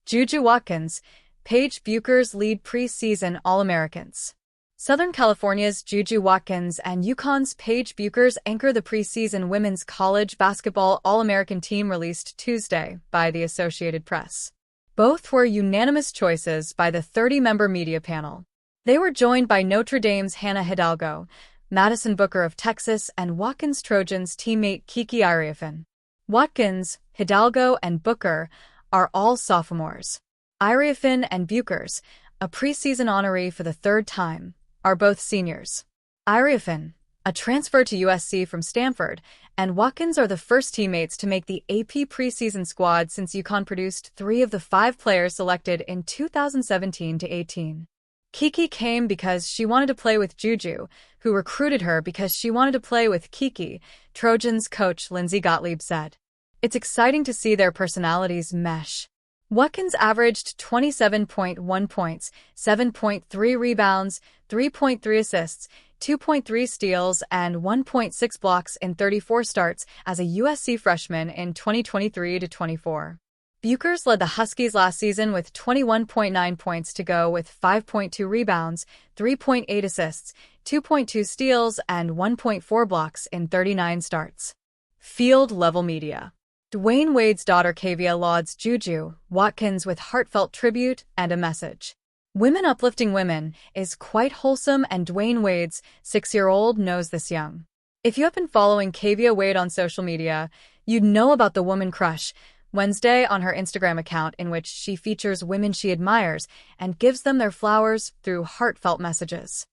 JuJu Watkins, Paige Bueckers lead preseason All-Americans. Southern California's JuJu Watkins and UConn's Paige Bueckers anchor the preseason women's college basketball All-American team released Tuesday by the Associated Press. Both were unanimous choices by the 30-member media panel. They were joined by Notre Dame's Hannah Hidalgo, Madison Booker of Texas, and Watkins Trojans teammate Kiki Iriefin. Watkins, Hidalgo, and Booker are all sophomores. Iriefin and Bueckers, a preseason honoree for the third time, are both seniors. Iriefin, a transfer to USC from Stanford, and Watkins are the first teammates to make the AP preseason squad since UConn produced 3 of the 5 players selected in 2017-18. Kiki came because she wanted to play with JuJu, who recruited her because she wanted to play with Kiki, Trojans coach Lindsay Gottlieb said. It's exciting to see their personalities mesh. Watkins averaged 27.1 points, 7.3 rebounds, 3.3 assists, 2.3 steals, and 1.6 blocks in 34 starts as a USC freshman in 2023-24. Bueckers led the Huskies last season with 21.9 points to go with 5.2 rebounds, 3.8 assists, 2.2 steals, and 1.4 blocks in 39 starts. Field-level media. Dwayne Wade's daughter Kavia lauds JuJu Watkins with heartfelt tribute and a message. Women uplifting women is quite wholesome, and Dwayne Wade's 6-year-old knows this young. If you have been following Kavia Wade on social media, you'd know about the woman crush Wednesday on her Instagram account, in which she features women she admires and gives them their flowers through heartfelt messages.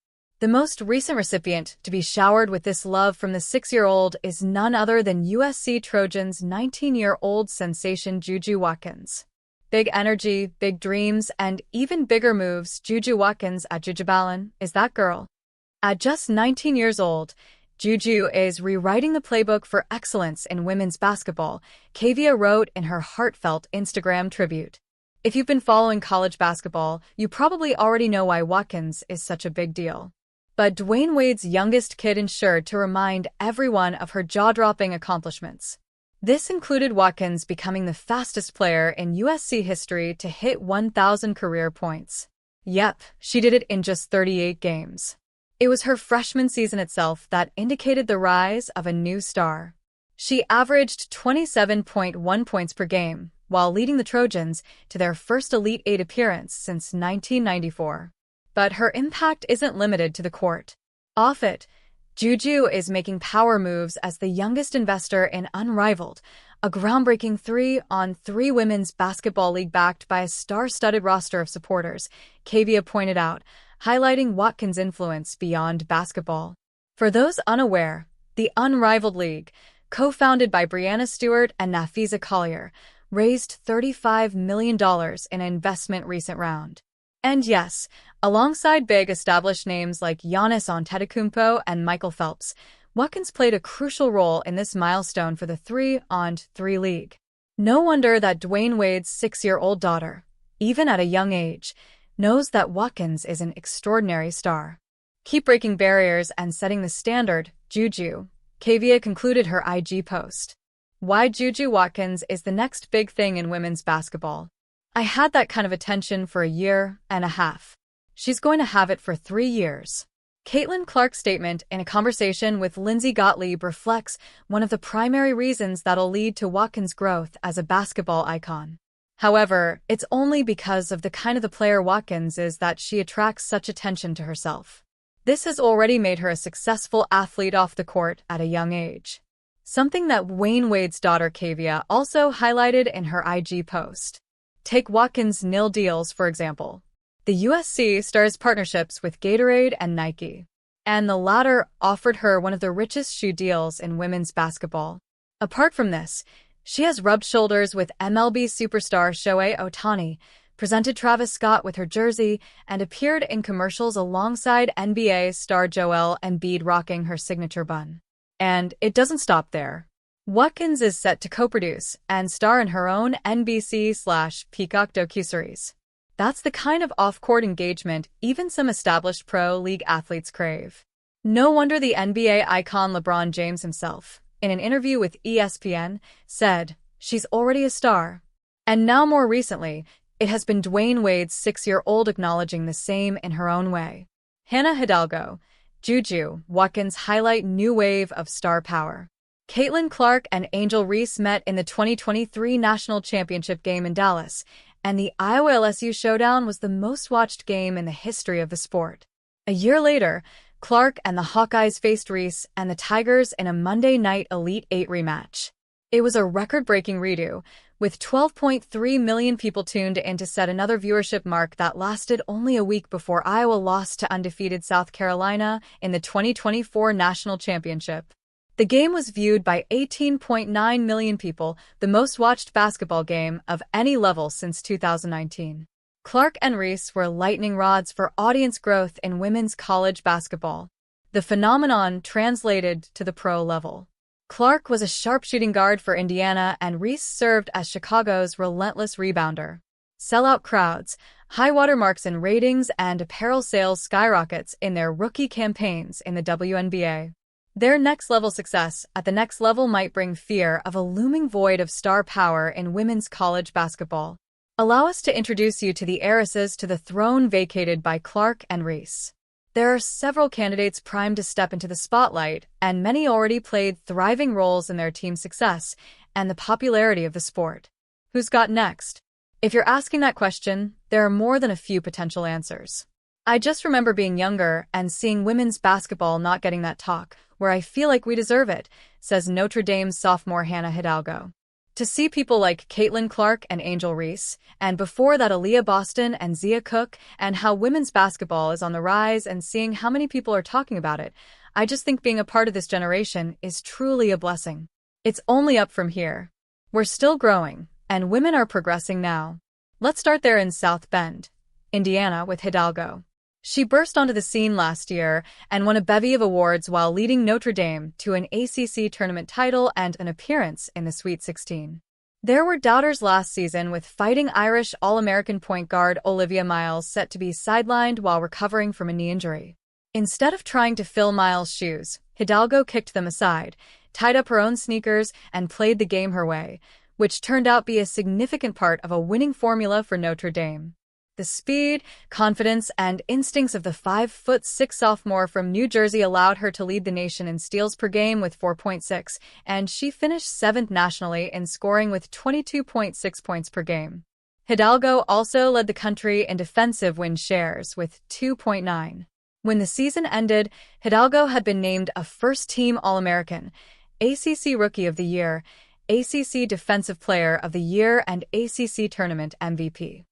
The most recent recipient to be showered with this love from the 6-year-old is none other than USC Trojans' 19-year-old sensation JuJu Watkins. Big energy, big dreams, and even bigger moves. JuJu Watkins at JuJuBallon is that girl. At just 19 years old, JuJu is rewriting the playbook for excellence in women's basketball, Kavia wrote in her heartfelt Instagram tribute. If you've been following college basketball, you probably already know why Watkins is such a big deal. But Dwayne Wade's youngest kid ensured to remind everyone of her jaw-dropping accomplishments. This included Watkins becoming the fastest player in USC history to hit 1,000 career points. Yep, she did it in just 38 games. It was her freshman season itself that indicated the rise of a new star. She averaged 27.1 points per game, while leading the Trojans to their first Elite Eight appearance since 1994. But her impact isn't limited to the court. Off it, JuJu is making power moves as the youngest investor in Unrivaled, a groundbreaking 3-on-3 women's basketball league backed by a star-studded roster of supporters, Kavia pointed out, highlighting Watkins' influence beyond basketball. For those unaware, the Unrivaled League, co-founded by Brianna Stewart and Nafisa Collier, raised $35 million in an investment recent round. And yes, alongside big established names like Giannis Antetokounmpo and Michael Phelps, Watkins played a crucial role in this milestone for the 3-on-3 league. No wonder that Dwayne Wade's 6-year-old daughter, even at a young age, knows that Watkins is an extraordinary star. Keep breaking barriers and setting the standard, JuJu, Kavia concluded her IG post. Why JuJu Watkins is the next big thing in women's basketball. I had that kind of attention for a year and a half. She's going to have it for 3 years. Caitlin Clark's statement in a conversation with Lindsay Gottlieb reflects one of the primary reasons that'll lead to Watkins' growth as a basketball icon. However, it's only because of the kind of the player Watkins is that she attracts such attention to herself. This has already made her a successful athlete off the court at a young age. Something that Dwayne Wade's daughter Kavia also highlighted in her IG post. Take Watkins' nil deals, for example. The USC stars partnerships with Gatorade and Nike, and the latter offered her one of the richest shoe deals in women's basketball. Apart from this, she has rubbed shoulders with MLB superstar Shohei Ohtani, presented Travis Scott with her jersey, and appeared in commercials alongside NBA star Joel Embiid rocking her signature bun. And it doesn't stop there. Watkins is set to co-produce and star in her own NBC/Peacock docuseries. That's the kind of off-court engagement even some established pro league athletes crave. No wonder the NBA icon LeBron James himself, in an interview with ESPN, said, "She's already a star." And now more recently, It has been Dwayne Wade's 6-year-old acknowledging the same in her own way. Hannah Hidalgo, JuJu Watkins highlight new wave of star power. Caitlin Clark and Angel Reese met in the 2023 National Championship game in Dallas, and the Iowa-LSU showdown was the most-watched game in the history of the sport. A year later, Clark and the Hawkeyes faced Reese and the Tigers in a Monday night Elite Eight rematch. It was a record-breaking redo, with 12.3 million people tuned in to set another viewership mark that lasted only a week before Iowa lost to undefeated South Carolina in the 2024 National Championship. The game was viewed by 18.9 million people, the most-watched basketball game of any level since 2019. Clark and Reese were lightning rods for audience growth in women's college basketball. The phenomenon translated to the pro level. Clark was a sharpshooting guard for Indiana, and Reese served as Chicago's relentless rebounder. Sellout crowds, high watermarks in ratings, and apparel sales skyrockets in their rookie campaigns in the WNBA. Their next-level success at the next level might bring fear of a looming void of star power in women's college basketball. Allow us to introduce you to the heiresses to the throne vacated by Clark and Reese. There are several candidates primed to step into the spotlight, and many already played thriving roles in their team's success and the popularity of the sport. Who's got next? If you're asking that question, there are more than a few potential answers. I just remember being younger and seeing women's basketball not getting that talk, where I feel like we deserve it, says Notre Dame's sophomore Hannah Hidalgo. To see people like Caitlin Clark and Angel Reese, and before that Aaliyah Boston and Zia Cook, and how women's basketball is on the rise and seeing how many people are talking about it, I just think being a part of this generation is truly a blessing. It's only up from here. We're still growing, and women are progressing now. Let's start there in South Bend, Indiana, with Hidalgo. She burst onto the scene last year and won a bevy of awards while leading Notre Dame to an ACC tournament title and an appearance in the Sweet 16. There were doubters last season, with Fighting Irish All-American point guard Olivia Miles set to be sidelined while recovering from a knee injury. Instead of trying to fill Miles' shoes, Hidalgo kicked them aside, tied up her own sneakers, and played the game her way, which turned out to be a significant part of a winning formula for Notre Dame. The speed, confidence, and instincts of the 5'6" sophomore from New Jersey allowed her to lead the nation in steals per game with 4.6, and she finished 7th nationally in scoring with 22.6 points per game. Hidalgo also led the country in defensive win shares with 2.9. When the season ended, Hidalgo had been named a first-team All-American, ACC Rookie of the Year, ACC Defensive Player of the Year, and ACC Tournament MVP.